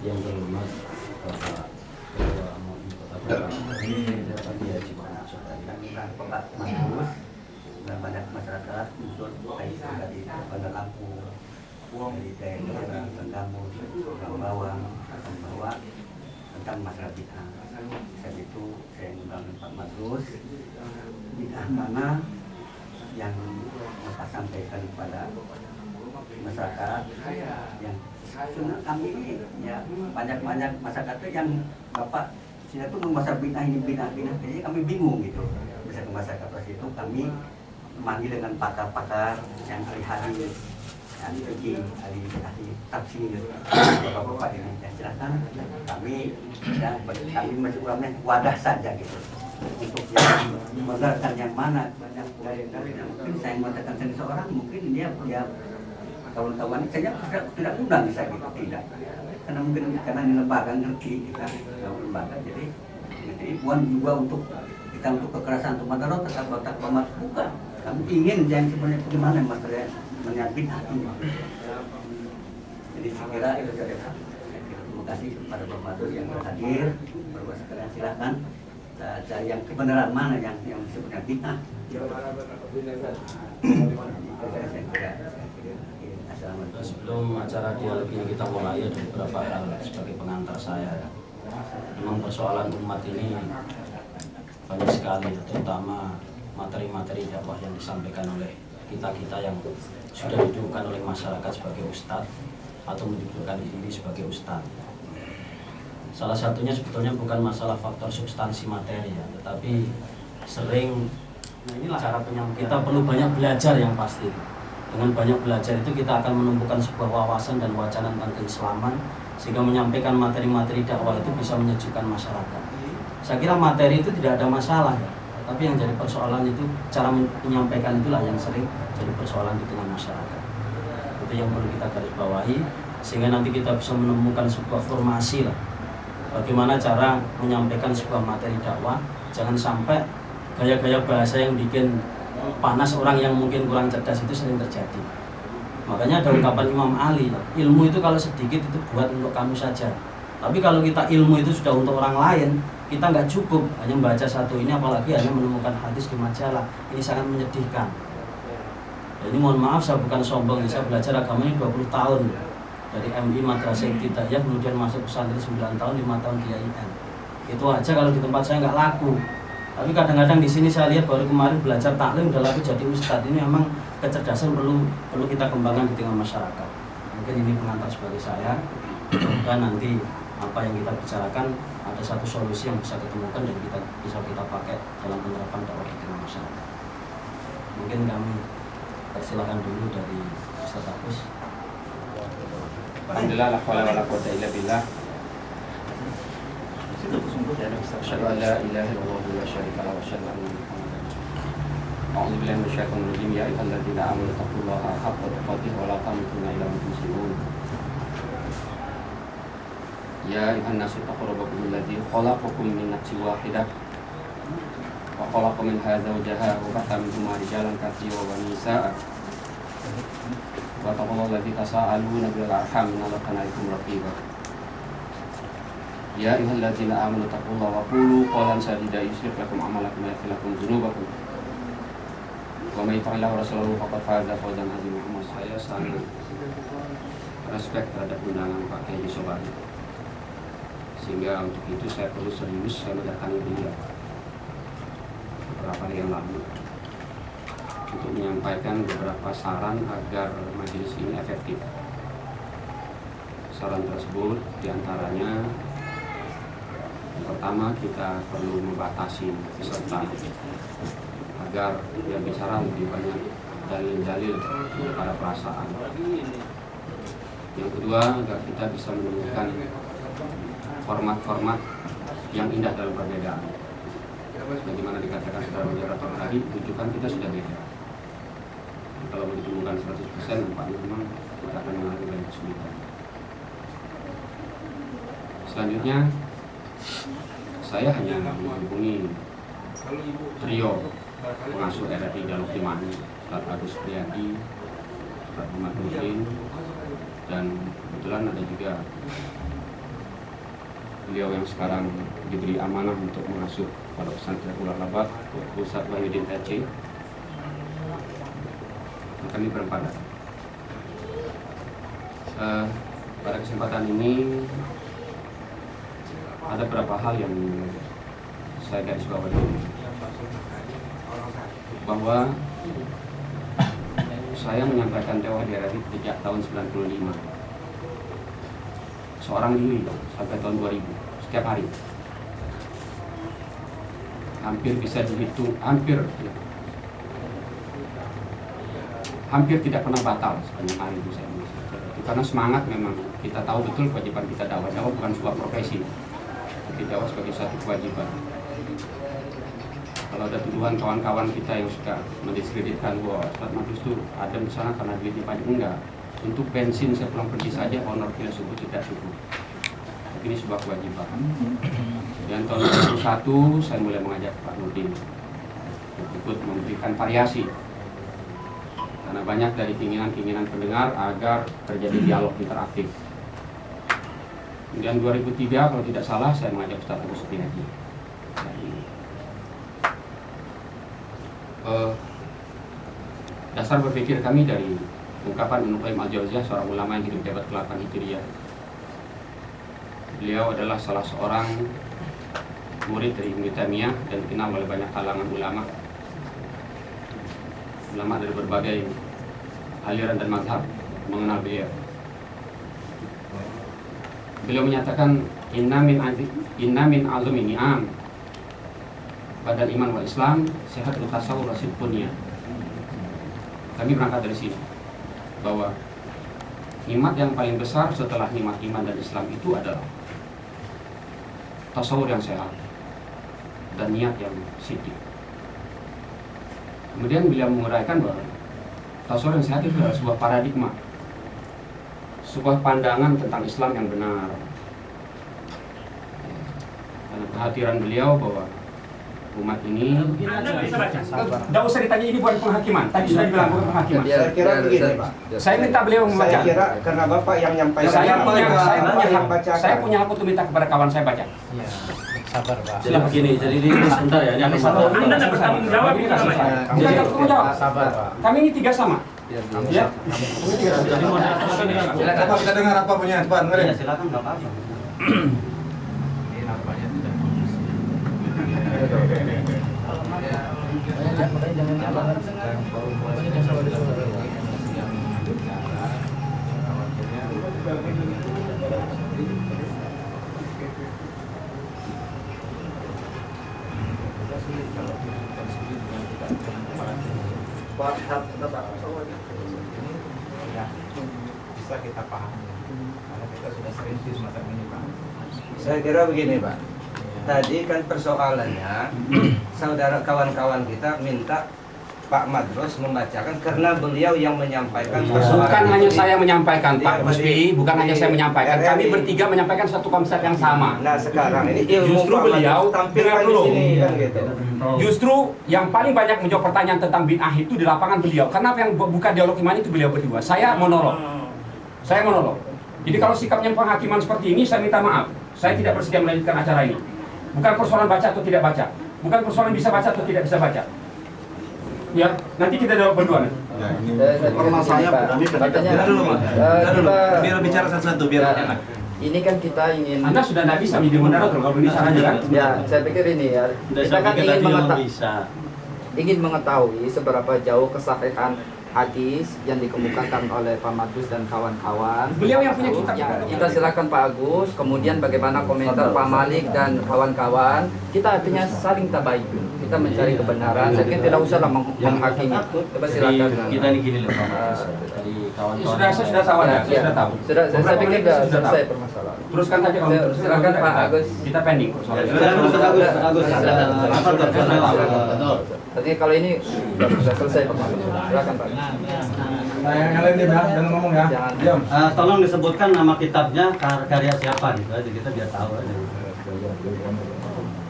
Yang terhormat Bapak Ketua MUI Kota Bekasi, Bapak Haji Muhammad Pak Mas dan banyak masyarakat unsur baik dari Bandar Lampung, dari daerah Bengkamus, Bawang, bahwa tentang masalah bid'ah. Saat itu saya mengundang Pak Madrus, bid'ah mana yang Bapak sampaikan kepada masyarakat yang kami ini ya banyak masyarakat itu yang Bapak sini tuh masalah bid'ah ini bid'ah, jadi kami bingung gitu. Bisa ke masyarakat pas itu kami memanggil dengan pakar-pakar yang ahli hadis, ahli fikih, ahli tafsir, bapak-bapak ini. Ya, silakan kami masih kurangnya wadah saja gitu untuk yang membenarkan yang mana yang mungkin saya mengatakan sendiri seorang mungkin dia kawan-kawan saya tidak undang bisa gitu tidak karena mungkin karena di lembaga ngerti kita lembaga jadi bukan juga untuk kita untuk kekerasan untuk madarat tetap komat bukan kami ingin yang sebenarnya bagaimana masalah menyambit hati jadi saya kira itu saja. Terima kasih kepada Pak Madrus yang hadir bahwa sekalian silakan yang kebenaran mana yang sebenarnya bid'ah. Sebelum acara dialog ini kita mulai ada beberapa hal sebagai pengantar saya. Memang persoalan umat ini banyak sekali, terutama materi-materi dakwah yang disampaikan oleh kita-kita yang sudah didudukkan oleh masyarakat sebagai ustadz atau mendudukkan diri sebagai ustadz. Salah satunya sebetulnya bukan masalah faktor substansi materi ya, tetapi sering cara penyampaian kita perlu banyak belajar yang pasti. Dengan banyak belajar itu kita akan menumbuhkan sebuah wawasan dan wacana tentang keislaman sehingga menyampaikan materi-materi dakwah itu bisa menyejukkan masyarakat. Saya kira materi itu tidak ada masalah ya, tapi yang jadi persoalan itu cara menyampaikan itulah yang sering jadi persoalan di tengah masyarakat. Itu yang perlu kita garis bawahi sehingga nanti kita bisa menemukan sebuah formasi lah. Bagaimana cara menyampaikan sebuah materi dakwah, jangan sampai gaya-gaya bahasa yang bikin panas orang yang mungkin kurang cerdas itu sering terjadi. Makanya ada ungkapan Imam Ali, ilmu itu kalau sedikit itu buat untuk kamu saja. Tapi kalau kita ilmu itu sudah untuk orang lain, kita nggak cukup hanya membaca satu ini, apalagi hanya menemukan hadis di majalah. Ini sangat menyedihkan. Ini mohon maaf, saya bukan sombong, saya belajar agama ini 20 tahun. Dari MI Madrasah Ibtidaiyah, kemudian masuk pesantren 9 tahun, 5 tahun di IAIN. Itu aja kalau di tempat saya nggak laku. Tapi kadang-kadang di sini saya lihat baru kemarin belajar taklim udah laku jadi ustadz. Ini memang kecerdasan perlu kita kembangkan di tengah masyarakat. Mungkin ini pengantar sebagai saya. Dan nanti apa yang kita bicarakan ada satu solusi yang bisa ditemukan dan bisa kita pakai dalam penerapan dakwah di tengah masyarakat. Mungkin kami persilakan dulu dari Ustaz Agus. Alhamdulillah la haula wala quwwata illa billah. Asyhadu an la ilaha illallah wa la syarika lahu wa asyhadu anna Muhammadan rasulullah. A'udzu billahi minasyaitonir rajim. Ya ayyuhalladzina amanu taqullaha haqqa tuqatih wa la tamutunna illa wa antum muslimun. Ya ayyuhan nasu taqu rabbakum alladzi khalaqakum min nafsin wahidah wa khalaqa minha zawjaha wa batha minhuma rijalan katsiran wa nisaa'a. Wa taqullaha alladzi tasaaluna bil arham inna Allaha kana alaykum raqiba. Ya ayyuhalladzina amanu taqullaha wa qulu qawlan sadida yushlih lakum a'malakum wa yaghfir lakum dzunubakum. Wa may yuti'illah wa rasulahu faqad faza fawzan 'azima. Saya sangat respect terhadap undangan Pak Haji Sobari. Sehingga untuk itu saya perlu serius saya mendatangi beliau beberapa hari yang lalu untuk menyampaikan beberapa saran agar majelis ini efektif. Saran tersebut diantaranya yang pertama, kita perlu membatasi peserta agar yang bicara lebih banyak dalil-dalil pada perasaan. Yang kedua, agar kita bisa menemukan format-format yang indah dalam perbedaan. Bagaimana dikatakan secara moderator tadi, tujuan kita sudah beda. Kalau mau ditemukan 100%, nampaknya memang kita akan mengalami banyak kesulitan. Selanjutnya, saya hanya menghubungi trio pengasuh RRI Daluk Timani Ustaz Agus Priyadi, Ustaz Muhammad Nurdin, dan kebetulan ada juga beliau yang sekarang diberi amanah untuk mengasuh Pondok Pesantren Ular Labak, Ustaz Wahyudin Aceh. Kami berempat. Pada kesempatan ini ada beberapa hal yang saya garis bawahi, bahwa saya menyampaikan dakwah di RRI sejak tahun 95, seorang diri sampai tahun 2000, setiap hari. Hampir bisa dihitung, hampir tidak pernah batal sepanjang hari itu saya. Karena semangat memang kita tahu betul kewajiban kita dakwah. Dakwah bukan sebuah profesi, tapi dakwah sebagai satu kewajiban. Kalau ada tuduhan kawan-kawan kita yang suka mendiskreditkan bahwa Ustaz Madrus itu ada di sana karena duitnya banyak, enggak. Untuk bensin saya pulang pergi saja honor kita subuh tidak cukup. Tapi ini sebuah kewajiban. Dan tahun 2001 saya mulai mengajak Pak Nurdin untuk ikut memberikan variasi. Karena banyak dari keinginan-keinginan pendengar agar terjadi dialog interaktif. Kemudian 2003 kalau tidak salah saya mengajak Ustaz Agus Priyadi. Dasar berpikir kami dari ungkapan Ibnu Qayyim al-Jauziyah, seorang ulama yang hidup di abad ke-8 Hijriah. Beliau adalah salah seorang murid dari Ibnu Taimiyah dan dikenal oleh banyak kalangan ulama dari berbagai aliran dan mazhab mengenal beliau. Beliau menyatakan inna min azmi ni'am badal iman wal Islam sehat tasawwur rasid dunia. Kami berangkat dari sini bahwa nikmat yang paling besar setelah nikmat iman dan Islam itu adalah tasawur yang sehat dan niat yang siddiq. Kemudian beliau menguraikan bahwa tasawur yang sehat itu adalah sebuah paradigma, sebuah pandangan tentang Islam yang benar. Karena kehadiran beliau bahwa umat ini tidak usah ditanya, ini bukan penghakiman. Tadi sudah bilang bukan penghakiman. Saya kira begini, Pak. Saya minta beliau membaca. Saya kira karena Bapak yang nyampaikan. Saya punya hak untuk minta kepada kawan saya baca. Ya, sabar Pak. Jadi begini, jadi ini sebentar ya. Ini Anda tidak bertanggung jawab ini namanya. Kita tidak bertanggung jawab. Sabar Pak. Kami ini tiga sama. Ya. Jadi mau Apa kita dengar apa punya Pak? Ya, silakan nggak apa-apa. Ini nampaknya tidak bisa kita pahami karena kita sudah sering di semacam ini Pak. Saya kira begini, Pak. Tadi kan persoalannya saudara kawan-kawan kita minta Pak Madrus membacakan karena beliau yang menyampaikan persoalan. Bukan hanya saya menyampaikan Dia Pak Ruspi, bukan hanya saya menyampaikan. Kami RRI. bertiga menyampaikan satu konsep yang sama. Nah, sekarang ini ilmu Justru Pak Madrus beliau tampilkan di dulu. sini kan gitu. Justru yang paling banyak menjawab pertanyaan tentang bid'ah itu di lapangan beliau. Kenapa yang buka dialog iman itu beliau berdua? Saya monolog. Jadi kalau sikapnya penghakiman seperti ini, saya minta maaf. Saya tidak bersedia melanjutkan acara ini. Bukan persoalan baca atau tidak baca. Bukan persoalan bisa baca atau tidak bisa baca. Ya, nanti kita jawab berdua. Ya, ini Permasalahannya Biar dulu, Mas. Biar bicara satu-satu biar enak. Ini kan kita ingin, Anda sudah tidak bisa menjadi moderator kalau di sana aja kan? ya saya pikir ini ya, kita kan bisa. ingin mengetahui seberapa jauh kesahihan hadis yang dikemukakan oleh Pak Madrus dan kawan-kawan. Beliau yang punya kitab. Ya, kita silakan Pak Agus, kemudian bagaimana komentar Pak Malik dan kawan-kawan. Kita artinya saling tabayun, kita mencari kebenaran. Saya kira tidak usahlah menghakimi. Coba silakan. Kita ini gini loh Pak. Dari kawan-kawan. Sudah tahu Anda, Ya, sudah tahu. saya pikir sudah Sudah tahu. selesai permasalahan. Teruskan saja kalau terus. Silakan Pak Agus. Kita pending persoalan. Artinya kalau ini sudah selesai permasalahan. Silakan Pak. Yang lain dia dan ngomong ya. Jangan. Diam. Tolong disebutkan nama kitabnya, karya siapa gitu aja, kita biar tahu aja.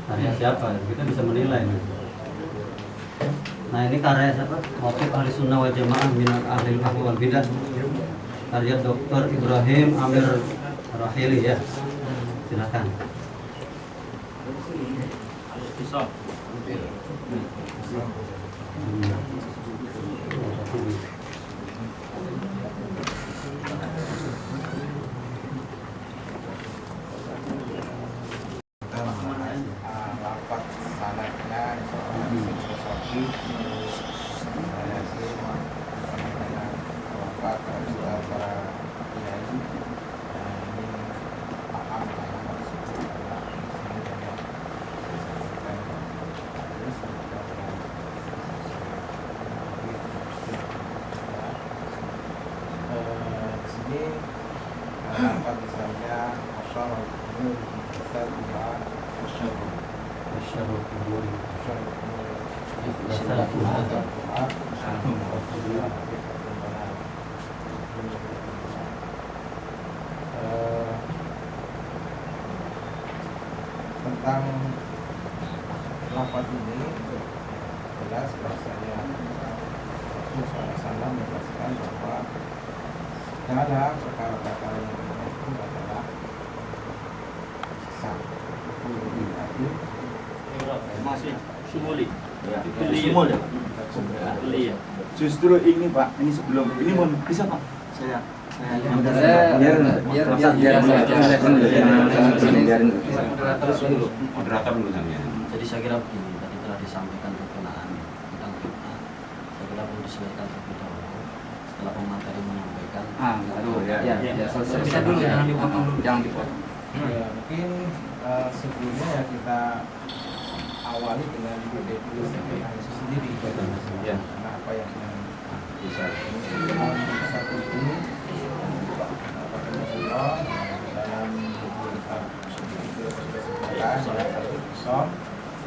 Karya siapa, kita bisa menilai. Nah ini karya siapa? Motif ahli sunnah wal jamaah minal ahli ahli wal bidah, karya Dr. Ibrahim Amir Rahili ya. Silakan. Kita membahas lapat sanadnya seorang filosofi. Saya sih lapat para kiai ini paham di sini lapat misalnya masyarakat umur besar dua Masyarul kuburi. Tentang lafaz ini jelas bahasanya Rasulullah SAW menjelaskan bahwa segala perkara-perkara yang itu adalah sesat. Masih Sumuli. Sumul ya. Iya. Justru ini Pak, ini sebelum ini mau bisa Pak? Saya Moderator dulu sampean. Jadi saya kira begini, tadi telah disampaikan kegunaan tentang bid'ah. Saya kira perlu diselesaikan terlebih dahulu. Setelah pemateri menyampaikan, Selesai dulu, jangan dipotong. Ya, mungkin sebelumnya ya kita awali dengan definisi bid'ah itu sendiri. Ya. Karena apa yang Bisa. satu ini Rasulullah dalam kitab itu sudah sebutkan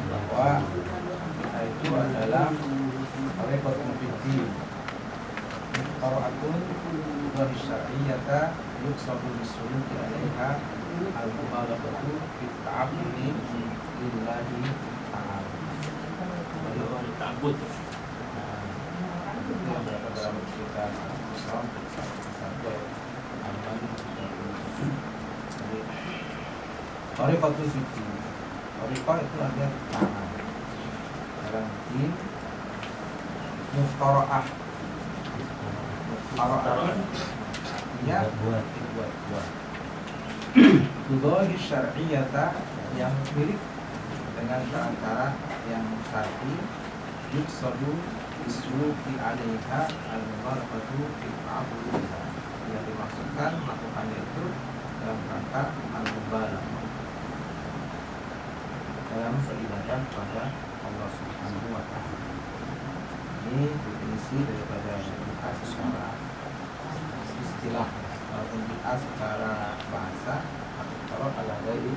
bahwa bid'ah itu adalah tariqatul fiddin. Qaraatun wa syar'iyyata yuqsadu bis-suluki 'alaiha al-mubalaghatu fit ta'abbudi lillahi ta'ala. Takut. Itu yang berada dalam kitab Islam sampai aman. Jadi tariqatul fiddin. Tariqah itu artinya tangan. Dalam din muftara'ah. Muftara'ah artinya dibuat-buat. Tudohi syar'iyata yang mirip dengan cara-cara yang syar'i yuksadu isuki alaiha al-mubarakatu fi'abudillah, yang dimaksudkan melakukannya itu dalam rangka al-mubarakah dalam beribadah kepada Allah Subhanahu wa ta'ala. Ini definisi daripada bid'ah secara istilah, walaupun bid'ah secara bahasa kalau ala dari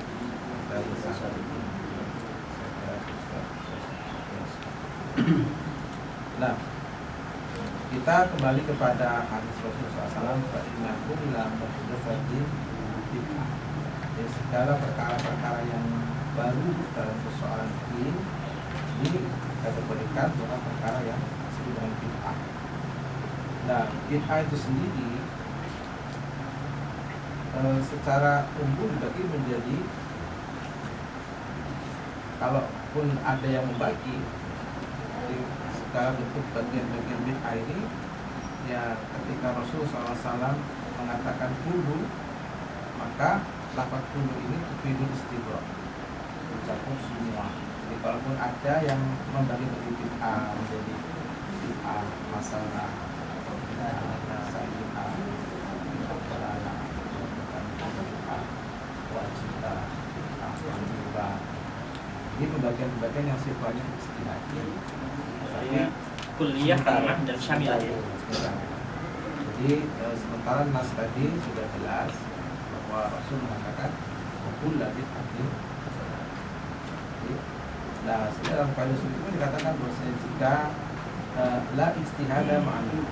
sasar ini. Nah, kita kembali kepada hadis Rasulullah SAW, fa'innahu ila muhdatsatin bid'ah. Jadi segala perkara-perkara yang baru dalam persoalan ini dikategorikan bukan perkara yang disebut dengan bid'ah. Nah, bid'ah itu sendiri secara umum dibagi menjadi, kalaupun ada yang membagi segala bentuk bagian-bagian bid'ah ini, ya ketika Rasulullah SAW mengatakan kullu, maka lafaz kullu ini tufidul istighraq, mencakup semua. Jadi kalaupun ada yang membagi bid'ah menjadi bid'ah masalah atau bid'ah sayyid'ah, bid'ah dalalah, bid'ah wajidah, bid'ah, ini pembagian-pembagian yang sifatnya istilahi. Ini kuliah tanah dan syamilah. Jadi sementara nas tadi sudah jelas bahwa Rasul mengatakan kullu bid'atin. Nah, dalam kaidah usul itu dikatakan bahwa jika la ijtihada ma'an,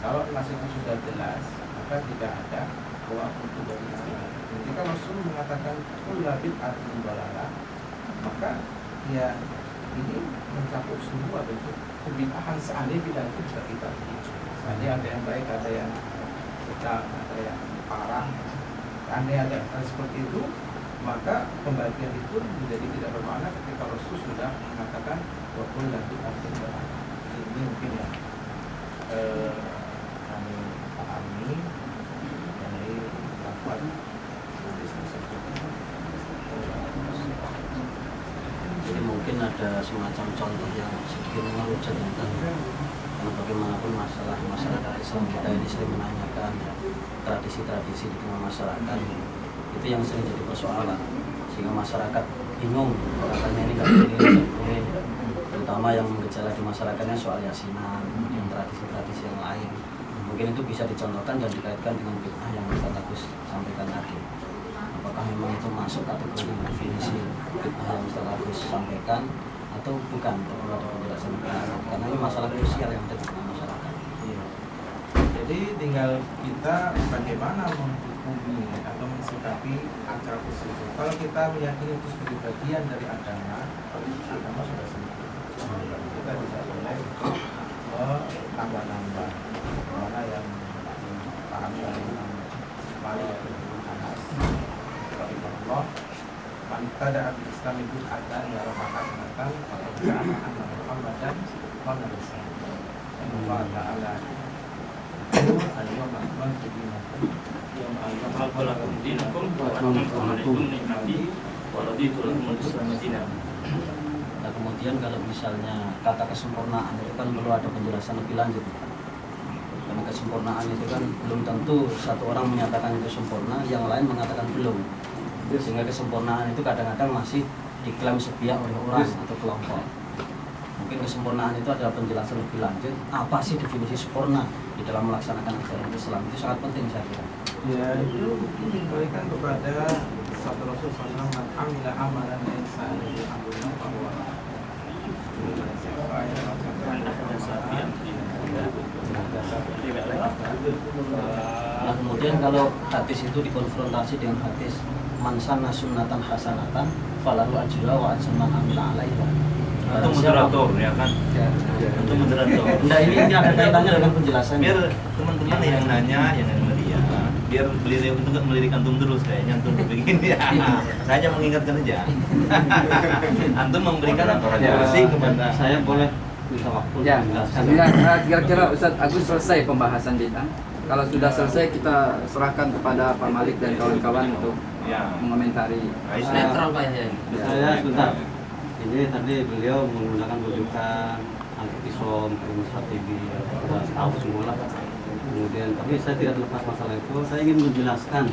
kalau nas itu sudah jelas maka tidak ada bahwa untuk dari istilah. Ketika Rasul mengatakan kullu bid'atin dalalah, maka ya ini mencakup semua bentuk kebid'ahan. Seandainya bid'ah itu bisa kita picu. Seandainya ada yang baik, ada yang sedang, ada yang parah. Seandainya ada hal seperti itu, maka pembagian itu menjadi tidak bermakna ketika Rasul sudah mengatakan waktu dan bid'atin bermakna. Ini mungkin ya kami pahami mengenai dakwah. Jadi mungkin ada semacam contoh yang sedikit mengerucut yang karena bagaimanapun masalah masyarakat Islam kita ini sering menanyakan tradisi-tradisi di tengah masyarakat itu yang sering jadi persoalan sehingga masyarakat bingung katanya ini nggak boleh, terutama yang gejala di masyarakatnya soal yasinan, kemudian tradisi-tradisi yang lain. Mungkin itu bisa dicontohkan dan dikaitkan dengan bid'ah yang Ustaz Agus sampaikan tadi. Apakah memang itu masuk kategori definisi bid'ah yang Ustaz Agus sampaikan atau bukan? Perlu ada penjelasan karena ini masalah krusial yang ada di tengah masyarakat. Iya. Jadi tinggal kita bagaimana menghukumi atau mensikapi acara tersebut. Kalau kita meyakini itu sebagai bagian dari agama sudah sedikit. Kita bisa mulai menambah-nambah mana yang dipahami oleh Imam Malik bin Anas rahimahullah. Man tada bil Islam itu ada ya rahmatan Natal atau jamaah Muhammadan wa nabiy. Allah Taala al-yawma akmaltu dinakum akmaltu lakum dinakum wa atmamtu alaikum ni'mati wa raditu lakum al-Islam dinan. Nah, kemudian kalau misalnya kata kesempurnaan itu kan perlu ada penjelasan lebih lanjut. Karena kesempurnaan itu kan belum tentu satu orang menyatakan itu sempurna, yang lain mengatakan belum. Sehingga kesempurnaan itu kadang-kadang masih diklaim sepihak oleh orang atau kelompok. Mungkin kesempurnaan itu adalah penjelasan lebih lanjut. Apa sih definisi sempurna di dalam melaksanakan ajaran Islam? Itu sangat penting saya kira. Ya, itu mungkin dikembalikan kepada sabda Rasul SAW, man amila amalan laisa alaihi amruna fahuwa rad. Nah, kemudian kalau hadis itu dikonfrontasi dengan hadis man sanna sunnatan hasanatan falahu ajruha wa ajru man amila 'alaiha. Atau moderator ya kan? Untuk moderator. Nah, ini ada kaitannya dengan penjelasan. Biar teman-teman yang nanya, yang melihat, biar beliau itu nggak melirik antum terus kayaknya antum begini ya. Saya hanya mengingatkan aja. Antum memberikan informasi kepada Saya boleh minta waktu Ya, menjelaskan. kira-kira Ustaz Agus selesai pembahasan bid'ah. Kalau sudah selesai kita serahkan kepada Pak Malik dan kawan-kawan untuk ya. mengomentari. Netral Pak ya. Saya sebentar. Ini tadi beliau menggunakan rujukan Al-Iqtisam, Al-Musatibi, sudah tahu semua lah. Kemudian, tapi saya tidak terlepas masalah itu. Saya ingin menjelaskan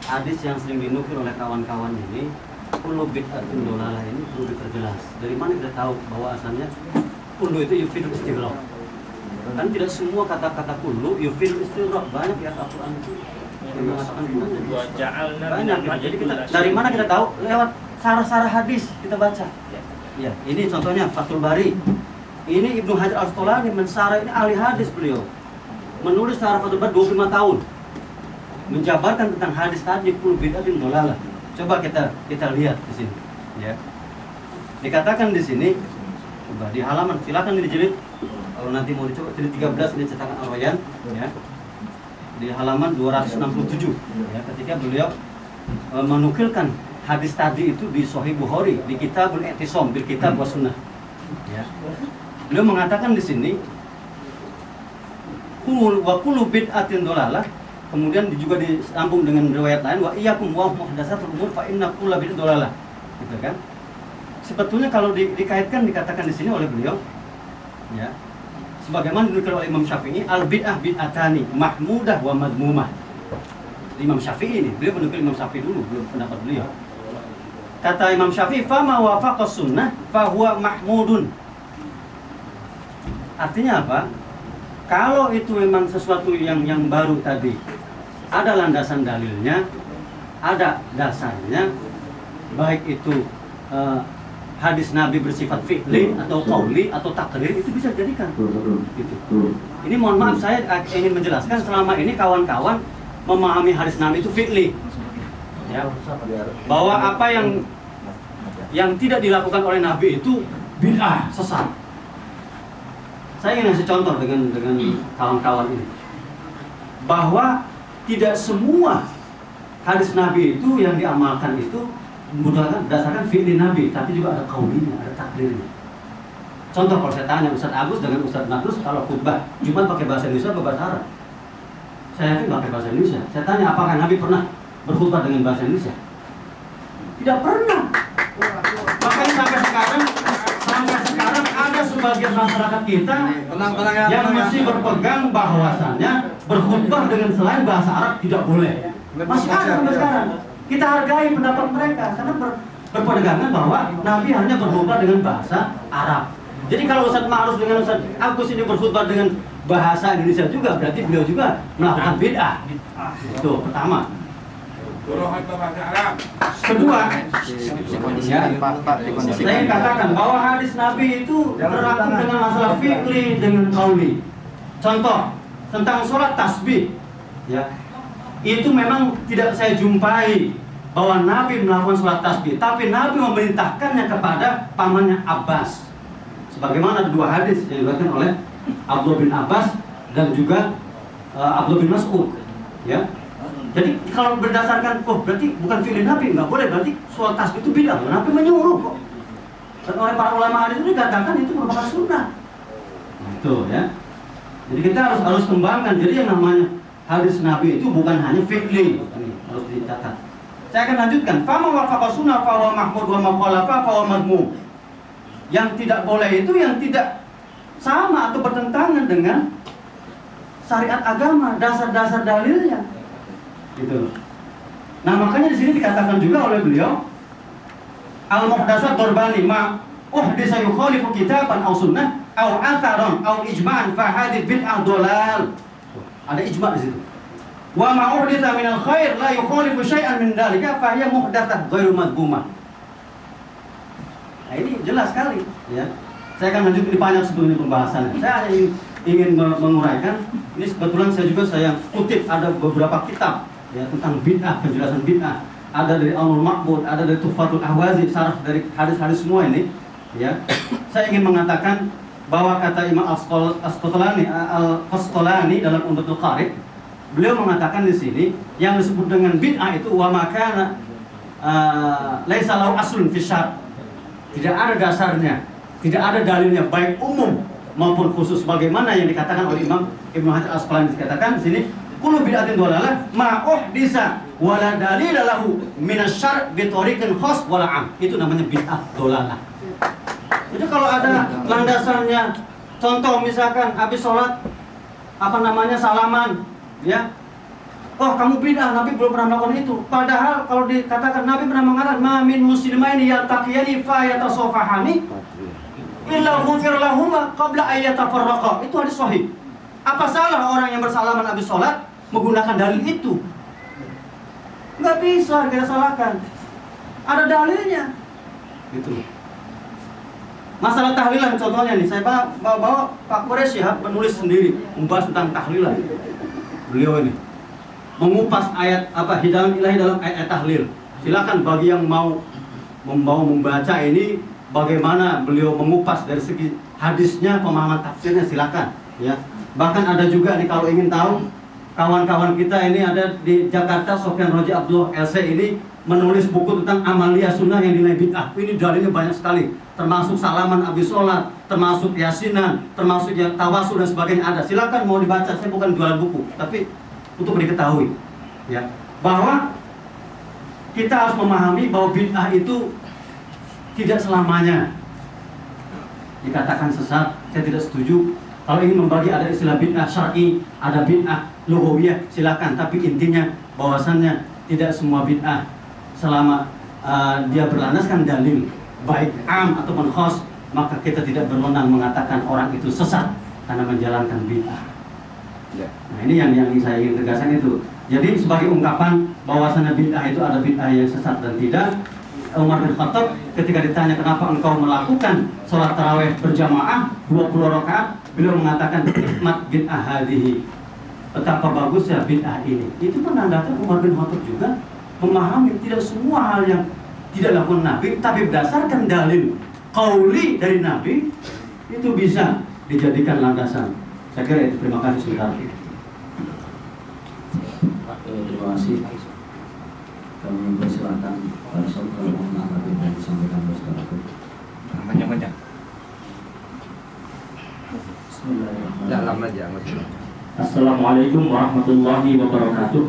hadis yang sering dinukil oleh kawan-kawan ini, kullu bid'atin dolalah ini perlu diperjelas. Dari mana kita tahu bahwa asalnya kullu itu yufidul istighraq? Kan tidak semua kata-kata kullu yufidul istighraq. Banyak ya Al-Quran itu yang mengatakan banyak. Jadi kita dari mana kita tahu? Lewat sarah-sarah hadis kita baca. Ya, ini contohnya Fathul Bari. Ini Ibnu Hajar Al-Asqalani mensarah, ini ahli hadis beliau. Menulis sarah Fathul Bari 25 tahun. Menjabarkan tentang hadis tadi kullu bid'atin dolalah. Coba kita lihat di sini, ya. Dikatakan di sini, coba di halaman, silakan dijilid. Kalau nanti mau dicoba jilid 13 ini cetakan Al-Wayan, ya. Di halaman 267, ya, ketika beliau menukilkan hadis tadi itu di Sahih Bukhari, di Kitabul I'tisam, bil Kitab wa Sunnah. Ya. Beliau mengatakan di sini kullu bid'atin dolalah. Kemudian juga disambung dengan riwayat lain wa iyyakum wa muhdatsatul umur fa inna kulla bid'atin dolalah. Gitu kan? Sebetulnya kalau dikaitkan dikatakan di sini oleh beliau, ya. Sebagaimana dinukil oleh Imam Syafi'i, al bid'ah bid'atani mahmudah wa madmumah. Imam Syafi'i ini, beliau menukil Imam Syafi'i dulu, belum pendapat beliau. Kata Imam Syafi'i, fama wafaqas sunnah fahuwa mahmudun. Artinya apa? Kalau itu memang sesuatu yang baru tadi, ada landasan dalilnya, ada dasarnya, baik itu hadis Nabi bersifat fi'li atau qauli atau takrir, itu bisa jadikan. Gitu. Ini mohon maaf, saya ingin menjelaskan selama ini kawan-kawan memahami hadis Nabi itu fi'li, ya, bahwa apa yang tidak dilakukan oleh Nabi itu bid'ah, sesat. Saya ingin kasih contoh dengan kawan-kawan ini, bahwa tidak semua hadis Nabi itu yang diamalkan itu berdasarkan fi'li Nabi, tapi juga ada qaulinya, ada takdirnya. Contoh, kalau saya tanya Ustaz Agus dengan Ustaz Nadrus kalau khutbah Jumat pakai bahasa Indonesia atau bahasa Arab? Saya yakin pakai bahasa Indonesia. Saya tanya apakah Nabi pernah berkhutbah dengan bahasa Indonesia? Tidak pernah. Makanya sampai sekarang ada sebagian masyarakat kita yang masih berpegang bahwasannya berkhutbah dengan selain bahasa Arab tidak boleh. Masih ada sampai sekarang. Kita hargai pendapat mereka karena berpegangan bahwa Nabi hanya berkhutbah dengan bahasa Arab. Jadi kalau Ustaz Ma'ruf dengan Ustaz Agus ini berkhutbah dengan bahasa Indonesia juga, berarti beliau juga melakukan bid'ah. Itu pertama. Kedua, saya katakan bahwa hadis Nabi itu berlaku dengan masalah fikri dengan qauli. Contoh tentang sholat tasbih, ya, itu memang tidak saya jumpai bahwa Nabi melakukan sholat tasbih, tapi Nabi memerintahkannya kepada pamannya Abbas. Sebagaimana ada dua hadis yang diriwayatkan oleh Abdullah bin Abbas dan juga Abdullah bin Mas'ud, ya. Jadi kalau berdasarkan, berarti bukan fi'il Nabi, nggak boleh, berarti sholat tasbih itu bid'ah. Nabi menyuruh kok. Dan oleh para ulama hadis itu dikatakan itu merupakan sunnah. Itu ya. Jadi kita harus kembangkan. Jadi yang namanya hadis Nabi itu bukan hanya fi'li. Ini harus dicatat. Saya akan lanjutkan. Fama wafaqa sunnah fa huwa mahmud wa ma khalafa fa huwa madmum. Yang tidak boleh itu yang tidak sama atau bertentangan dengan syariat agama, dasar-dasar dalilnya. Gitu. Nah, makanya di sini dikatakan juga oleh beliau al-muhdatsat darbani ma uhdisa yukhalifu kitaban aw sunnah aw atharan aw ijma'an fa hadhihi bid'ah dhalal. Ada ijma' di situ. Wa ma uhditsa min al-khair la yukhalifu syai'an min dzalika fa hiya muhdatsah ghairu madhmumah. Nah, ini jelas sekali, ya. Saya akan lanjut, ini banyak sebelumnya pembahasannya. Saya hanya ingin menguraikan. Ini kebetulan saya kutip ada beberapa kitab, ya, tentang bid'ah, penjelasan bid'ah. Ada dari Al-Nur Ma'bud, ada dari Tuhfatul Ahwazi, syarah dari hadis-hadis semua ini, ya. Saya ingin mengatakan bahwa kata Imam Al-Qasqalani dalam Umdatul Qari, beliau mengatakan di sini yang disebut dengan bid'ah itu wa makana laisa lahu aslun fi syar'. Tidak ada dasarnya, tidak ada dalilnya, baik umum maupun khusus, bagaimana yang dikatakan oleh Imam Ibnu Hajar Al-Asqalani. Dikatakan di sini kullu bid'atin dhalalah ma uhdisa wala dalila lahu min asy-syar' bi thariqin khas wala 'am. Itu namanya bid'ah dhalalah. Jadi kalau ada landasannya, contoh misalkan habis sholat salaman, ya. Oh, kamu bid'ah, Nabi belum pernah melakukan itu. Padahal kalau dikatakan Nabi pernah mengatakan ma min muslimaini yaltaqiyani fa yatasafahani illa ghufir lahuma qabla ay yatafarraqa. Itu hadis sahih. Apa salah orang yang bersalaman habis sholat menggunakan dalil itu? Nggak bisa kita salahkan. Ada dalilnya. Gitu. Masalah tahlilan contohnya nih, saya bawa Pak Quraisy Shihab menulis sendiri membahas tentang tahlilan. Beliau ini mengupas ayat hidayan ilahi dalam ayat tahlil. Silakan bagi yang mau membaca ini bagaimana beliau mengupas dari segi hadisnya, pemahaman tafsirnya, silakan, ya. Bahkan ada juga nih kalau ingin tahu, kawan-kawan kita ini ada di Jakarta, Sofyan Roji Abdullah LC ini menulis buku tentang amalia sunnah yang dinilai bid'ah. Ini dalilnya banyak sekali, termasuk salaman habis sholat, termasuk yasinan, termasuk yang tawasul dan sebagainya ada. Silakan mau dibaca, saya bukan jualan buku, tapi untuk diketahui, ya, bahwa kita harus memahami bahwa bid'ah itu tidak selamanya dikatakan sesat. Saya tidak setuju. Kalau ingin membagi, ada istilah bid'ah syar'i, ada bid'ah lughawiyah, silakan. Tapi intinya bahwasannya tidak semua bid'ah selama dia berlandaskan dalil baik am ataupun khas, maka kita tidak berwenang mengatakan orang itu sesat karena menjalankan bid'ah. Nah, ini yang saya ingin tegaskan itu. Jadi sebagai ungkapan bahwasannya bid'ah itu ada bid'ah yang sesat dan tidak, Umar bin Khattab ketika ditanya kenapa engkau melakukan sholat tarawih berjamaah 20 rakaat, beliau mengatakan nikmat bid'ah hadihi, betapa bagusnya bid'ah ini. Itu menandakan Umar bin Khattab juga memahami tidak semua hal yang tidak dilakukan Nabi, tapi berdasarkan dalil qauli dari Nabi itu bisa dijadikan landasan. Saya kira itu. Terima kasih sebentar. Terima kasih. Kami persilakan Pak Sob kalau mau menanggapi yang disampaikan oleh saudara. Banyak-banyak. Bismillahirrahmanirrahim. Assalamualaikum warahmatullahi wabarakatuh.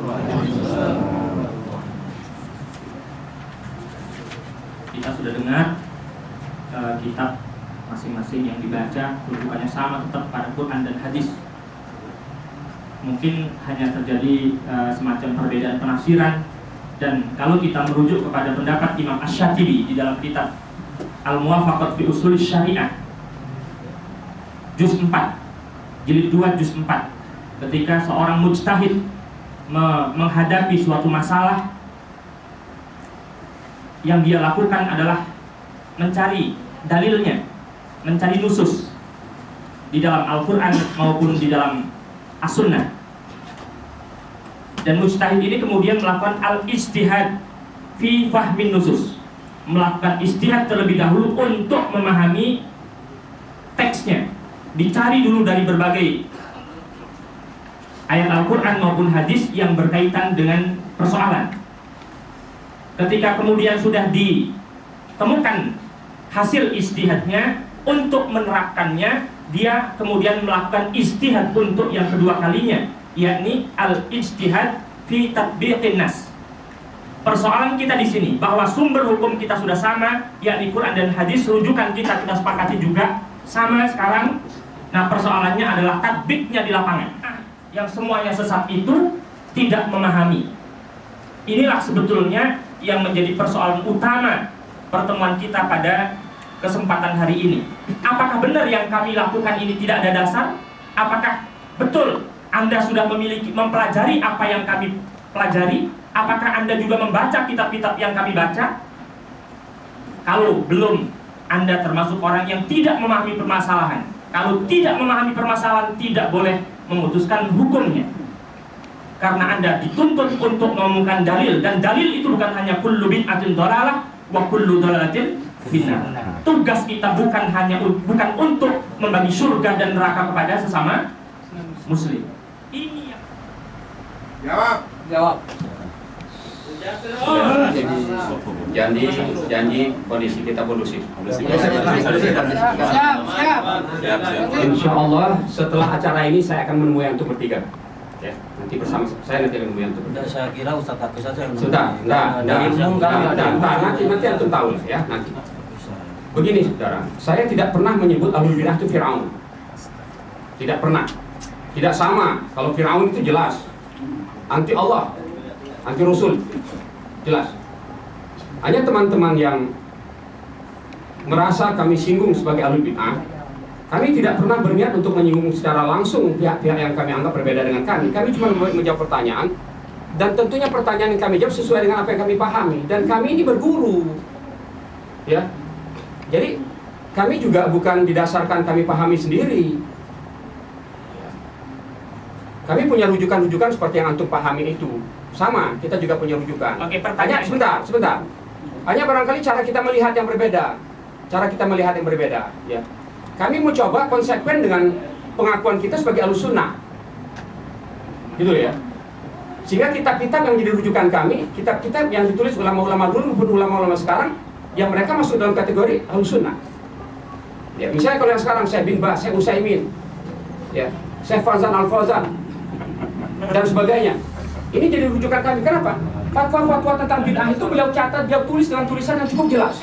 Kita sudah dengar kitab masing-masing yang dibaca rujukannya sama tetap pada Quran dan hadis. Mungkin hanya terjadi semacam perbedaan penafsiran, dan kalau kita merujuk kepada pendapat Imam Asy-Syatibi di dalam kitab Al-Muwafaqat fi Ushul Syariah juz 4 jilid 2 juz 4, ketika seorang mujtahid menghadapi suatu masalah, yang dia lakukan adalah mencari dalilnya, mencari nusus di dalam Al-Quran maupun di dalam As-Sunnah. Dan mujtahid ini kemudian melakukan al-ijtihad fi fahmin nusus, melakukan ijtihad terlebih dahulu untuk memahami teksnya, dicari dulu dari berbagai ayat Al-Quran maupun hadis yang berkaitan dengan persoalan. Ketika kemudian sudah ditemukan hasil ijtihadnya, untuk menerapkannya dia kemudian melakukan ijtihad untuk yang kedua kalinya, yakni al-ijtihad fi tatbiqin nas. Persoalan kita di sini bahwa sumber hukum kita sudah sama, yakni Quran dan hadis, rujukan kita sepakati juga sama sekarang. Nah, persoalannya adalah tatbiknya di lapangan. Yang semuanya sesat itu tidak memahami. Inilah sebetulnya yang menjadi persoalan utama pertemuan kita pada kesempatan hari ini. Apakah benar yang kami lakukan ini tidak ada dasar? Apakah betul Anda sudah mempelajari apa yang kami pelajari? Apakah Anda juga membaca kitab-kitab yang kami baca? Kalau belum, Anda termasuk orang yang tidak memahami permasalahan. Kalau tidak memahami permasalahan, tidak boleh memutuskan hukumnya. Karena Anda dituntut untuk menemukan dalil, dan dalil itu bukan hanya kullu bid'atin dhalalah wa kullu dhalalatin finnar. Tugas kita bukan untuk membagi surga dan neraka kepada sesama muslim. Ini yang Jawab. Janji kondisi kita kondusif. Siap. Insya Allah setelah acara ini saya akan menemui antum bertiga. Ya, nanti bersama saya nanti akan menemui antum. Tidak, saya kira Ustaz Hafiz saja yang Sudah, nanti antum tahu ya nanti. Begini saudara, saya tidak pernah menyebut Ahlul Bidah itu Fir'aun. Tidak pernah. Tidak sama. Kalau Fir'aun itu jelas anti Allah, anti Rasul, jelas. Hanya teman-teman yang merasa kami singgung sebagai Ahlul Bidah, kami tidak pernah berniat untuk menyinggung secara langsung pihak-pihak yang kami anggap berbeda dengan kami. Kami cuma menjawab pertanyaan, dan tentunya pertanyaan yang kami jawab sesuai dengan apa yang kami pahami. Dan kami ini berguru, ya. Jadi kami juga bukan didasarkan kami pahami sendiri. Kami punya rujukan-rujukan seperti yang antum pahami itu. Sama, kita juga punya rujukan. Oke, Hanya sebentar. Hanya barangkali cara kita melihat yang berbeda. Ya. Kami mau coba konsekuen dengan pengakuan kita sebagai Ahlussunnah. Gitu ya. Sehingga kitab-kitab yang jadi rujukan kami, kitab-kitab yang ditulis ulama-ulama dulu maupun ulama-ulama sekarang, yang mereka masuk dalam kategori Ahlussunnah. Ya, misalnya kalau yang sekarang saya Bin Baz, saya Utsaimin, ya, saya Fauzan Al-Fauzan dan sebagainya. Ini jadi rujukan kami. Kenapa? Fatwa-fatwa tentang bid'ah itu beliau catat, beliau tulis dengan tulisan yang cukup jelas.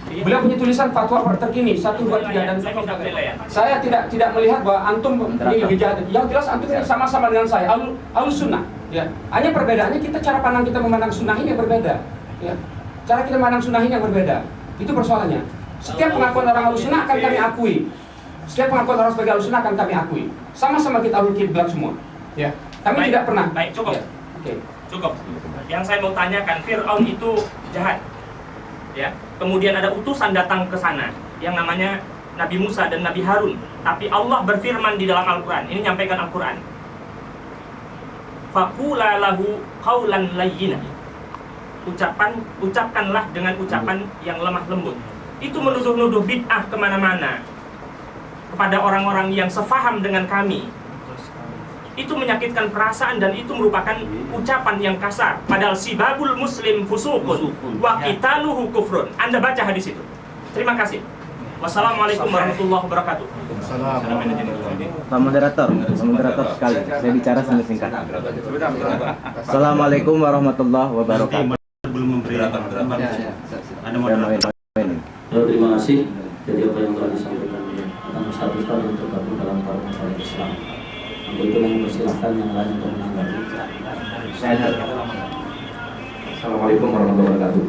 Beliau punya tulisan fatwa terkini 1, 2, 3 dan sebagainya. Saya tidak melihat bahwa antum ini lebih jahat. Yang jelas antum ini sama-sama dengan saya, Ahlussunnah. Ya. Hanya perbedaannya kita cara pandang kita memandang sunnah ini yang berbeda. Ya. Cara kita memandang sunnah ini yang berbeda. Itu persoalannya. Setiap pengakuan orang Ahlussunnah akan kami akui. Setiap pengakuan orang sebagai Ahlussunnah akan kami akui. Sama-sama kita Ahlul Kiblat semua. Ya. Kami tidak pernah. Baik, cukup. Ya. Oke. Cukup. Yang saya mau tanyakan, Fir'aun itu jahat. Ya. Kemudian ada utusan datang ke sana yang namanya Nabi Musa dan Nabi Harun. Tapi Allah berfirman di dalam Al-Quran. Ini nyampaikan Al-Quran. Faqula lahu qawlan layyina. Ucapkanlah dengan ucapan yang lemah lembut. itu menuduh-nuduh bid'ah kemana-mana kepada orang-orang yang sefaham dengan kami, itu menyakitkan perasaan dan itu merupakan ucapan yang kasar. Padahal sibabul muslim fusuqun wa qitaluhu kufrun. Anda baca hadis itu. Terima kasih. Wassalamualaikum warahmatullahi wabarakatuh. Pak moderator sekali, saya bicara sambil singkat. Assalamualaikum warahmatullahi wabarakatuh. Belum memberi ada Terima kasih. Jadi apa yang telah disampaikan tentang Ustaz-Ustaz untuk gabung dalam partai Islam. Untuk itu yang persilahkan yang lain untuk menanggapi. Assalamualaikum warahmatullahi wabarakatuh.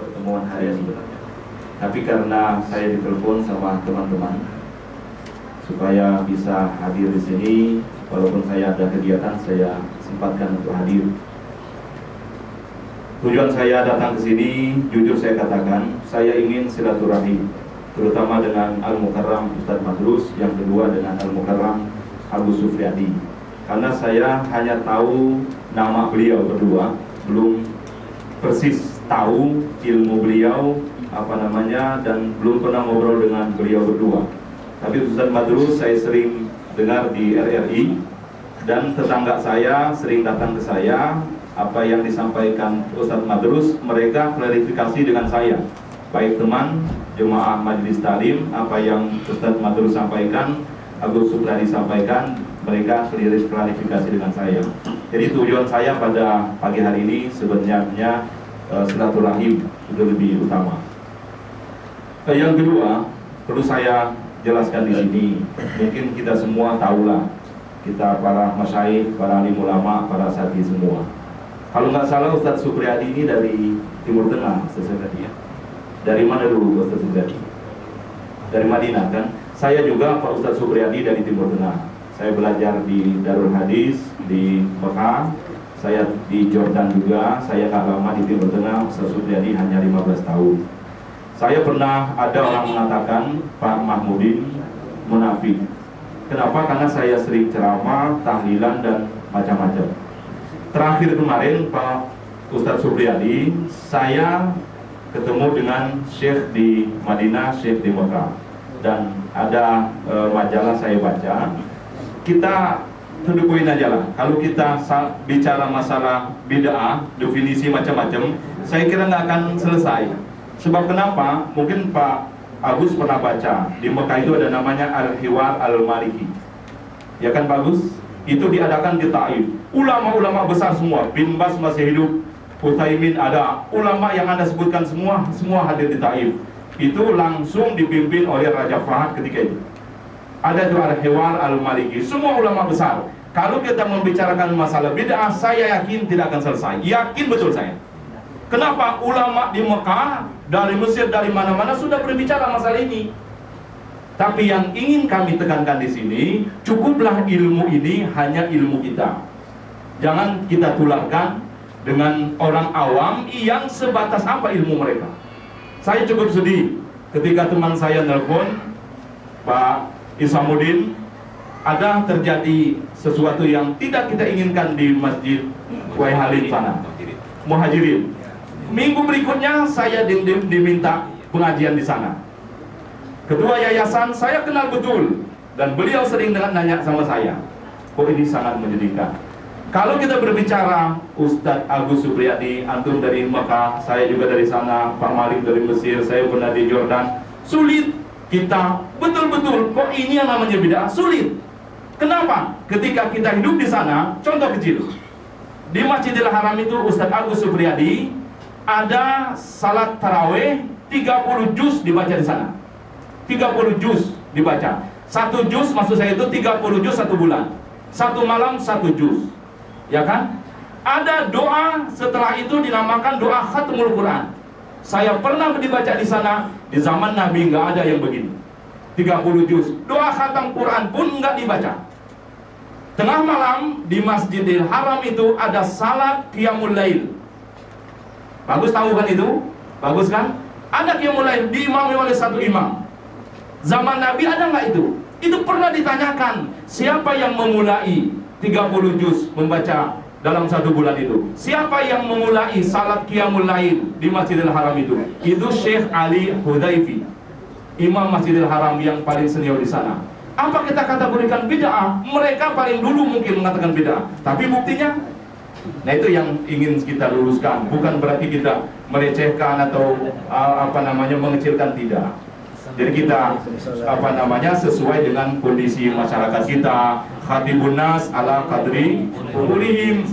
Pertemuan hari ini. Tapi karena saya ditelepon sama teman-teman supaya bisa hadir di sini, walaupun saya ada kegiatan, saya sempatkan untuk hadir. Tujuan saya datang ke sini, jujur saya katakan, saya ingin silaturahim, terutama dengan Al-Mukarram Ustadz Madrus, yang kedua dengan Al-Mukarram Agus Sufriadi. Karena saya hanya tahu nama beliau berdua, belum persis tahu ilmu beliau dan belum pernah ngobrol dengan beliau berdua. Tapi Ustadz Madrus saya sering dengar di RRI, dan tetangga saya sering datang ke saya. Apa yang disampaikan Ustadz Madrus, mereka klarifikasi dengan saya, baik teman jemaah majelis taklim, apa yang Ustadz Madrus sampaikan, Agus Supriyadi sampaikan, mereka klarifikasi dengan saya. Jadi tujuan saya pada pagi hari ini sebenarnya silaturahim itu lebih utama. Yang kedua, perlu saya jelaskan di sini, mungkin kita semua tahulah, kita para masyayikh, para alim ulama, para santri semua. Kalau nggak salah Ustadz Supriyadi ini dari Timur Tengah, Ustadz Supriyadi ya. Dari mana dulu Ustadz Supriyadi? Dari Madinah kan? Saya juga Pak Ustadz Supriyadi dari Timur Tengah. Saya belajar di Darul Hadis di Mekah. Saya di Jordan juga. Saya nggak lama di Timur Tengah. Ustadz Supriyadi hanya 15 tahun. Saya pernah ada orang mengatakan Pak Mahmudin munafik. Kenapa? Karena saya sering ceramah, tahlilan dan macam-macam. Terakhir kemarin Pak Ustadz Supriyadi, saya ketemu dengan Syekh di Madinah, Syekh di Mekah, dan ada majalah saya baca. Kita tuduh poin aja lah. Kalau kita bicara masalah bid'ah, definisi macam-macam, saya kira nggak akan selesai. Sebab kenapa? Mungkin Pak Agus pernah baca di Mekah itu ada namanya Al-Hiwar Al-Maliki. Ya kan bagus? Itu diadakan di Taif. Ulama-ulama besar semua, Bin Bas masih hidup, Utsaimin ada, ulama yang Anda sebutkan semua hadir di Taif. Itu langsung dipimpin oleh Raja Fahad ketika itu. Ada juga Al-Hiwar Al-Maliki, semua ulama besar. Kalau kita membicarakan masalah bid'ah, saya yakin tidak akan selesai. Yakin betul saya. Kenapa? Ulama di Mekah, dari Mesir, dari mana-mana sudah berbicara masalah ini. Tapi yang ingin kami tekankan di sini, cukuplah ilmu ini hanya ilmu kita. Jangan kita tularkan dengan orang awam yang sebatas apa ilmu mereka. Saya cukup sedih ketika teman saya nelpon Pak Isamuddin, ada terjadi sesuatu yang tidak kita inginkan di Masjid Waihalim sana, Muhajirin. Minggu berikutnya saya diminta pengajian di sana. Ketua yayasan saya kenal betul, dan beliau sering nanya sama saya. Kok ini sangat menyedihkan. Kalau kita berbicara Ustadz Agus Supriyadi, antum dari Mekah, saya juga dari sana, Pak Malik dari Mesir, saya pernah di Jordan. Sulit kita betul-betul, kok ini yang namanya bid'ah? Sulit. Kenapa? Ketika kita hidup di sana, contoh kecil, di Masjidil Haram itu Ustadz Agus Supriyadi ada salat taraweh 30 juz dibaca di sana. 30 juz dibaca. 1 juz maksud saya itu 30 juz 1 bulan. 1 malam 1 juz. Ya kan? Ada doa setelah itu dinamakan doa khatmul Quran. Saya pernah dibaca di sana, di zaman Nabi nggak ada yang begini. 30 juz. Doa khatam Quran pun nggak dibaca. Tengah malam di Masjidil Haram itu ada salat qiyamul lail. Bagus tahu kan itu? Bagus kan? Ada qiyamul lail diimami oleh satu imam. Zaman Nabi ada nggak itu? Itu pernah ditanyakan, siapa yang memulai 30 juz membaca dalam 1 bulan itu. Siapa yang memulai salat qiyamul lail di Masjidil Haram itu? Itu Syekh Ali Hudhaifi, Imam Masjidil Haram yang paling senior di sana. Apa kita kategorikan bid'ah? Mereka paling dulu mungkin mengatakan bid'ah, tapi buktinya. Nah, itu yang ingin kita luruskan. Bukan berarti kita merecehkan atau mengecilkan, tidak. Jadi kita sesuai dengan kondisi masyarakat kita, khatibun nas ala qadri umurihim.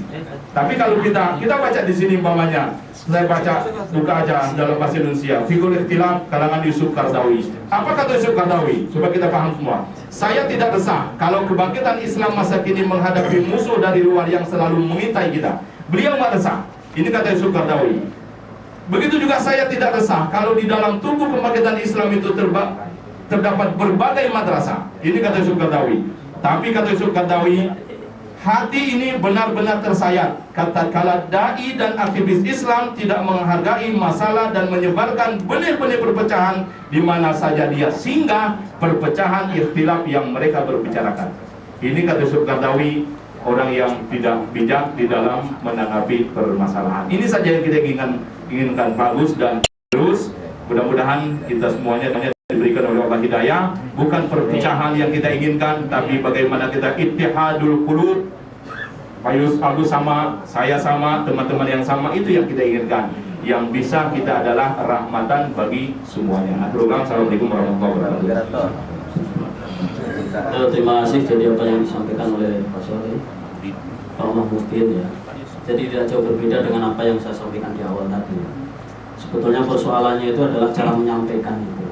Tapi kalau kita baca di sini umpamanya, saya baca buka aja dalam bahasa Indonesia, Fiqhul Ikhtilaf kalangan Yusuf Qaradawi. Apa kata Yusuf Qaradawi? Supaya kita paham semua. Saya tidak resah kalau kebangkitan Islam masa kini menghadapi musuh dari luar yang selalu mengintai kita. Beliau nggak resah. Ini kata Yusuf Qaradawi. Begitu juga saya tidak resah kalau di dalam tubuh kebangkitan Islam itu terdapat berbagai madrasah. Ini kata Yusuf Qaradawi. Tapi kata Yusuf Qaradawi, hati ini benar-benar tersayat kala dai dan aktivis Islam tidak menghargai masalah dan menyebarkan benih-benih perpecahan di mana saja dia singgah, perpecahan ikhtilaf yang mereka berbicarakan. Ini kata Yusuf Qaradawi, orang yang tidak bijak di dalam menanggapi permasalahan. Ini saja yang kita inginkan bagus dan terus. Mudah-mudahan kita semuanya diberikan oleh Allah hidayah, bukan perpecahan yang kita inginkan, tapi bagaimana kita ittihadul qulub. Pak Agus sama, saya sama, teman-teman yang sama, itu yang kita inginkan. Yang bisa kita adalah rahmatan bagi semuanya. Assalamualaikum warahmatullahi wabarakatuh. Terima kasih. Jadi apa yang disampaikan oleh Pak Soleh, Pak Mahmudin ya. Jadi tidak jauh berbeda dengan apa yang saya sampaikan di awal tadi. Sebetulnya persoalannya itu adalah cara menyampaikan itu,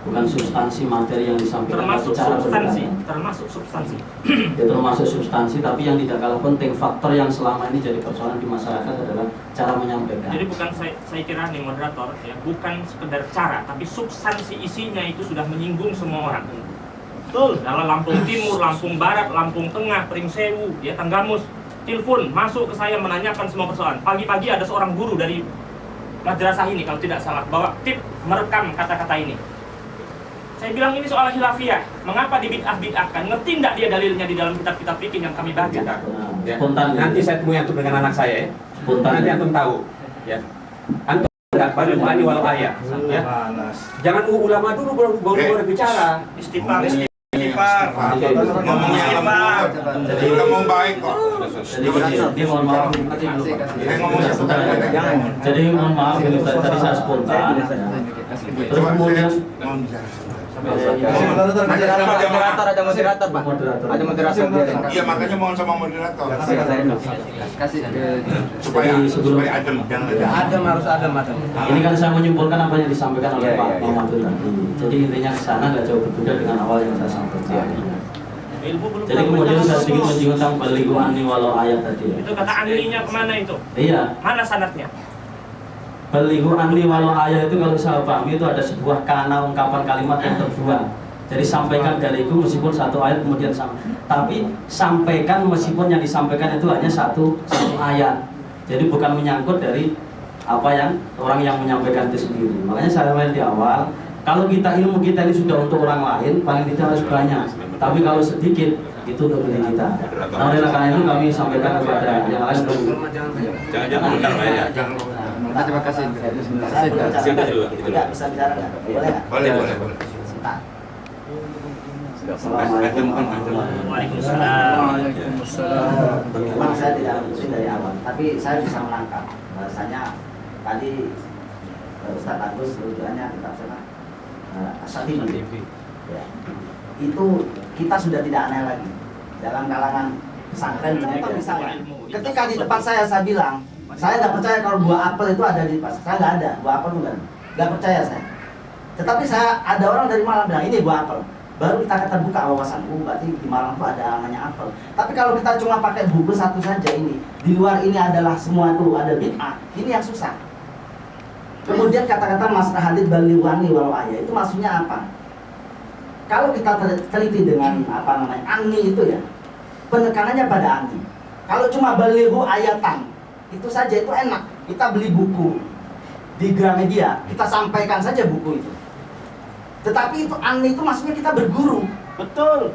bukan substansi materi yang disampaikan. Termasuk cara substansi, berkata. termasuk substansi. Ya, termasuk substansi, tapi yang tidak kalah penting, faktor yang selama ini jadi persoalan di masyarakat adalah cara menyampaikan. Jadi bukan saya kira nih moderator ya, bukan sekedar cara, tapi substansi isinya itu sudah menyinggung semua orang. Betul, dalam Lampung Timur, Lampung Barat, Lampung Tengah, Pringsewu, ya Tanggamus, telepon masuk ke saya menanyakan semua persoalan. Pagi-pagi ada seorang guru dari madrasah ini kalau tidak salah bawa tip merekam kata-kata ini. Saya bilang ini soal khilafiyah. Mengapa dibid'ah-bid'ahkan? Ngerti enggak dia dalilnya di dalam kitab-kitab fikih yang kami baca? Ya. Nanti saya temui antum dengan anak saya ya. Nanti antum tahu. Ya. Antum enggak bani walau ayat. Ya. Jangan ulama dulu baru bicara. Istighfar. Ngomongnya istighfar. Jadi ngomong baik kok. Jadi mohon maaf. Jadi mohon maaf ini tadi saya spontan. Terus kemudian Ada moderator, Pak. Ada moderator. Iya, makanya mohon sama moderator. Kasih supaya adem, jangan Adem, harus adem. Ini kan saya menyimpulkan apa yang disampaikan oleh Pak Muhammad tadi. Jadi intinya ke sana nggak jauh berbeda dengan awal yang saya sampaikan. Jadi kemudian saya sedikit menyinggung tentang balighu anni walau ayat tadi. Itu kata anlinya kemana itu? Iya. Mana sanadnya? Balighu anni walau ayat itu kalau saya pahami itu ada sebuah kana ungkapan kalimat yang terbuang. Jadi sampaikan dariku meskipun satu ayat kemudian sama. Tapi sampaikan meskipun yang disampaikan itu hanya satu ayat. Jadi bukan menyangkut dari apa yang orang yang menyampaikan itu sendiri. Makanya saya bilang di awal, kalau ilmu kita ini sudah untuk orang lain, paling tidak harus banyak. Tapi kalau sedikit, itu untuk diri kita. Nah, oleh karena itu kami sampaikan kepada yang lain belum. Jangan bentar ya. Terima kasih. Siapa dulu? Tidak bisa bicara nggak? Boleh nggak? Boleh. Memang saya tidak mengikuti dari awal, tapi saya bisa menangkap bahasanya tadi Ustaz Agus tujuannya kitab sana Asy-Syatibi. Ya. Itu kita sudah tidak aneh lagi dalam kalangan pesantren. Ternyata misalnya ketika di depan saya bilang saya nggak percaya kalau buah apel itu ada di pasar. Saya nggak ada buah apel itu nggak percaya saya. Tetapi ada orang dari Malang bilang ini buah apel. Baru kita terbuka wawasan, berarti di Malang itu ada namanya apel. Tapi kalau kita cuma pakai buku satu saja ini, di luar ini adalah semua itu ada bid'ah, ini yang susah. Kemudian kata-kata Mas Hadid balighu anni walau ayat itu maksudnya apa? Kalau kita teliti dengan anni itu ya, penekanannya pada anni. Kalau cuma balighu ayatan, itu saja itu enak. Kita beli buku di Gramedia, kita sampaikan saja buku itu. Tetapi itu anni itu maksudnya kita berguru. Betul.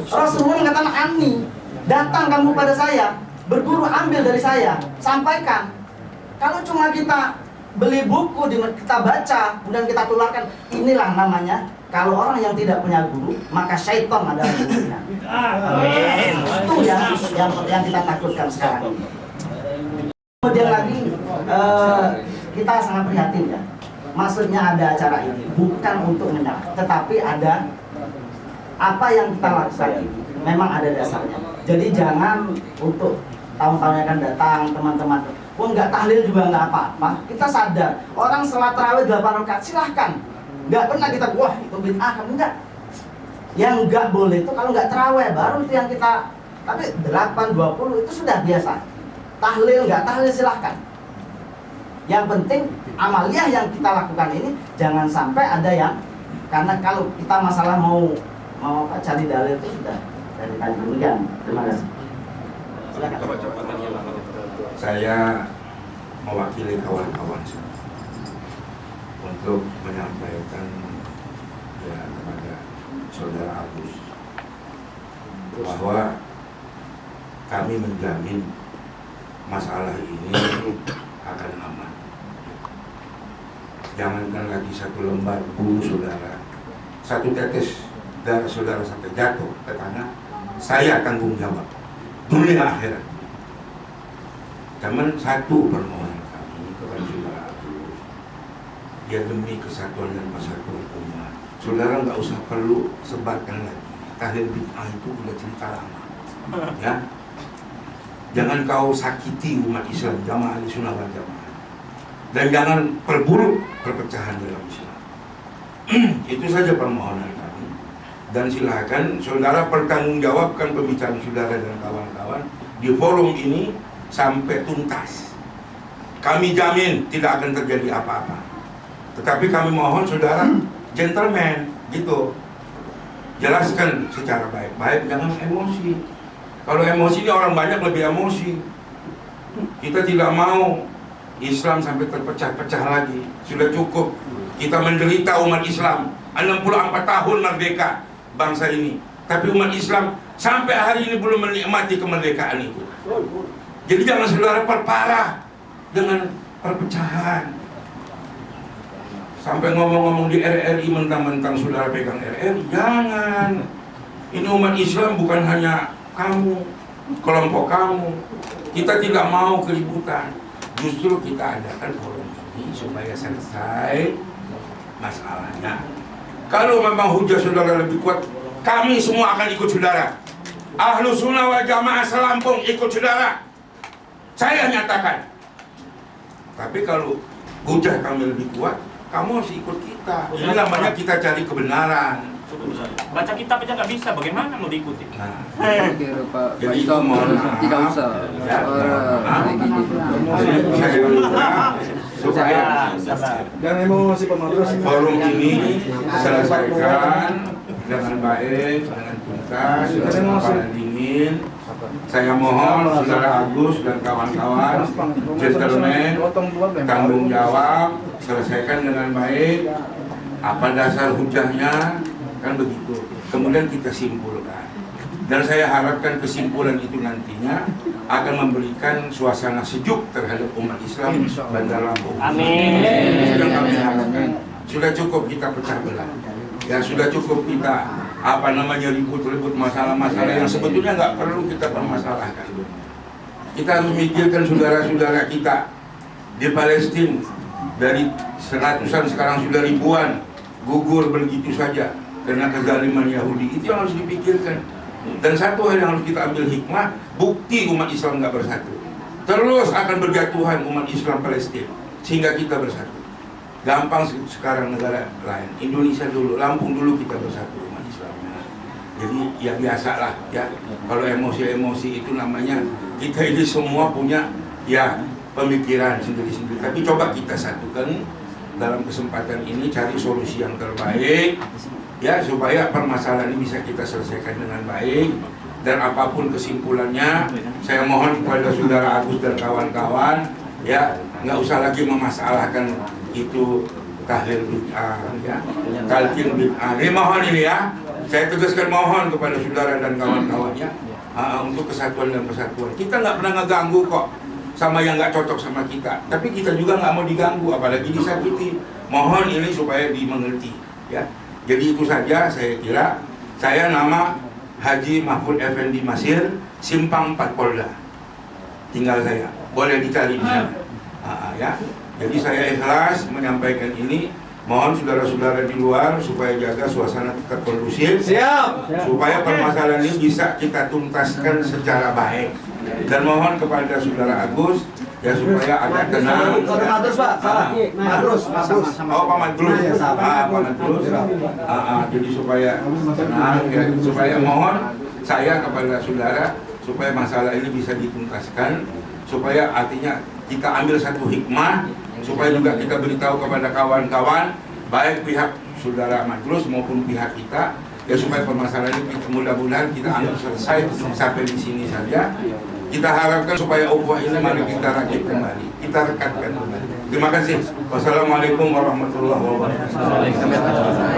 Rasulullah mengatakan anni, datang kamu pada saya, berguru ambil dari saya, sampaikan. Kalau cuma kita beli buku, kita baca, kemudian kita tularkan, inilah namanya. Kalau orang yang tidak punya guru, maka syaitan adalah gurunya. Itu yang kita takutkan sekarang. Kemudian lagi kita sangat prihatin ya. Maksudnya ada acara ini bukan untuk menyerah, tetapi ada apa yang kita lakukan ini memang ada dasarnya. Jadi jangan untuk tahun-tahun yang akan datang teman-teman, nggak tahlil juga nggak apa-apa. Kita sadar orang sholat tarawih 8 rakaat silahkan. Nggak pernah kita wah itu bid'ah, enggak. Yang nggak boleh itu kalau nggak tarawih baru itu yang kita. Tapi 8-20 itu sudah biasa. Tahlil nggak tahlil silahkan. Yang penting amaliyah yang kita lakukan ini jangan sampai ada yang, karena kalau kita masalah mau cari dalil itu sudah dari tadi. Demikian. Terima kasih. Silakan. Saya mewakili kawan-kawan untuk menyampaikan ya kepada saudara Agus bahwa kami menjamin masalah ini akan aman. Jangankan lagi 1 lembar bulu saudara, 1 tetes darah saudara sampai jatuh ke tanah, saya tanggung jawab dunia akhirat. Cuman satu permohonan kami kepada saudara Agus, ya demi kesatuan dan persatuan umat, saudara nggak usah perlu sebarkan lagi tahlil bid'ah, itu udah cerita lama. Ya, jangan kau sakiti umat Islam, jamaah Ahlussunnah wal Jamaah, dan jangan perburuk perpecahan dalam Islam. Itu saja permohonan kami. Dan silakan saudara pertanggungjawabkan pembicaraan saudara dan kawan-kawan di forum ini sampai tuntas. Kami jamin tidak akan terjadi apa-apa. Tetapi kami mohon saudara gentleman gitu, jelaskan secara baik-baik, jangan emosi. Kalau emosi ini orang banyak lebih emosi. Kita tidak mau Islam sampai terpecah-pecah lagi. Sudah cukup kita menderita umat Islam 64 tahun merdeka bangsa ini, tapi umat Islam sampai hari ini belum menikmati kemerdekaan itu. Jadi jangan saudara perparah dengan perpecahan. Sampai ngomong-ngomong di RRI mentang-mentang saudara pegang RRI, jangan. Ini umat Islam bukan hanya kamu, kelompok kamu. Kita tidak mau keributan. Justru kita adakan forum ini supaya selesai masalahnya. Kalau memang hujah saudara lebih kuat, kami semua akan ikut saudara. Ahlussunnah wal Jamaah Selampung ikut saudara. Saya nyatakan. Tapi kalau hujah kami lebih kuat, kamu harus ikut kita. Ini namanya kita cari kebenaran. Baca kitab aja nggak bisa, bagaimana mau diikuti? Jadi itu mohon maaf. Tidak usah. Supaya Dan emosi pemadrus forum ini selesaikan dengan baik, dengan tuntas, dengan kepala dingin. Saya mohon saudara Agus dan kawan-kawan, gentleman, tanggung jawab, selesaikan dengan baik. Apa dasar hujahnya, kan begitu. Kemudian kita simpulkan. Dan saya harapkan kesimpulan itu nantinya akan memberikan suasana sejuk terhadap umat Islam Bandar Lampung. Amin. Yang kami harapkan. Sudah cukup kita pecah belah. Ya sudah cukup kita ribut-ribut masalah-masalah yang sebetulnya nggak perlu kita permasalahkan. Kita harus mikirkan saudara-saudara kita di Palestina, dari seratusan sekarang sudah ribuan gugur begitu saja karena kezaliman Yahudi. Itu yang harus dipikirkan. Dan satu hal yang harus kita ambil hikmah, bukti umat Islam nggak bersatu, terus akan berjatuhan umat Islam Palestina sehingga kita bersatu. Gampang sekarang negara lain, Indonesia dulu, Lampung dulu kita bersatu umat Islamnya. Jadi ya biasalah ya, kalau emosi-emosi itu namanya, kita ini semua punya ya pemikiran sendiri-sendiri. Tapi coba kita satukan dalam kesempatan ini, cari solusi yang terbaik ya, supaya permasalahan ini bisa kita selesaikan dengan baik. Dan apapun kesimpulannya, saya mohon kepada saudara Agus dan kawan-kawan ya, nggak usah lagi memasalahkan itu tahlil bid'ah ya, talqin bid'ah. Ini mohon ini ya, saya tegaskan mohon kepada saudara dan kawan-kawan ya, untuk kesatuan dan persatuan. Kita nggak pernah ngeganggu kok sama yang nggak cocok sama kita, tapi kita juga nggak mau diganggu, apalagi disakiti. Mohon ini supaya dimengerti, ya. Jadi itu saja saya kira. Saya nama Haji Mahfud Effendi Masir, Simpang 4 Polda. Tinggal saya, boleh dicari di sana. Ya. Jadi saya ikhlas menyampaikan ini. Mohon saudara-saudara di luar supaya jaga suasana tetap kondusif. Siap. Supaya permasalahan ini bisa kita tuntaskan secara baik. Dan mohon kepada saudara Agus ya supaya agak tenang. Madrus Pak, salah. Madrus. Oh Pak Madrus. Pak Madrus. Jadi supaya tenang, ya, supaya mohon saya kepada saudara supaya masalah ini bisa dituntaskan, supaya artinya kita ambil satu hikmah, supaya juga kita beritahu kepada kawan-kawan baik pihak saudara Madrus maupun pihak kita, ya supaya permasalahan ini mudah-mudahan kita anggap selesai sampai di sini saja. Kita harapkan supaya ukhuwah ini mari kita rakit kembali, kita rekatkan kembali. Terima kasih. Wassalamualaikum warahmatullahi wabarakatuh.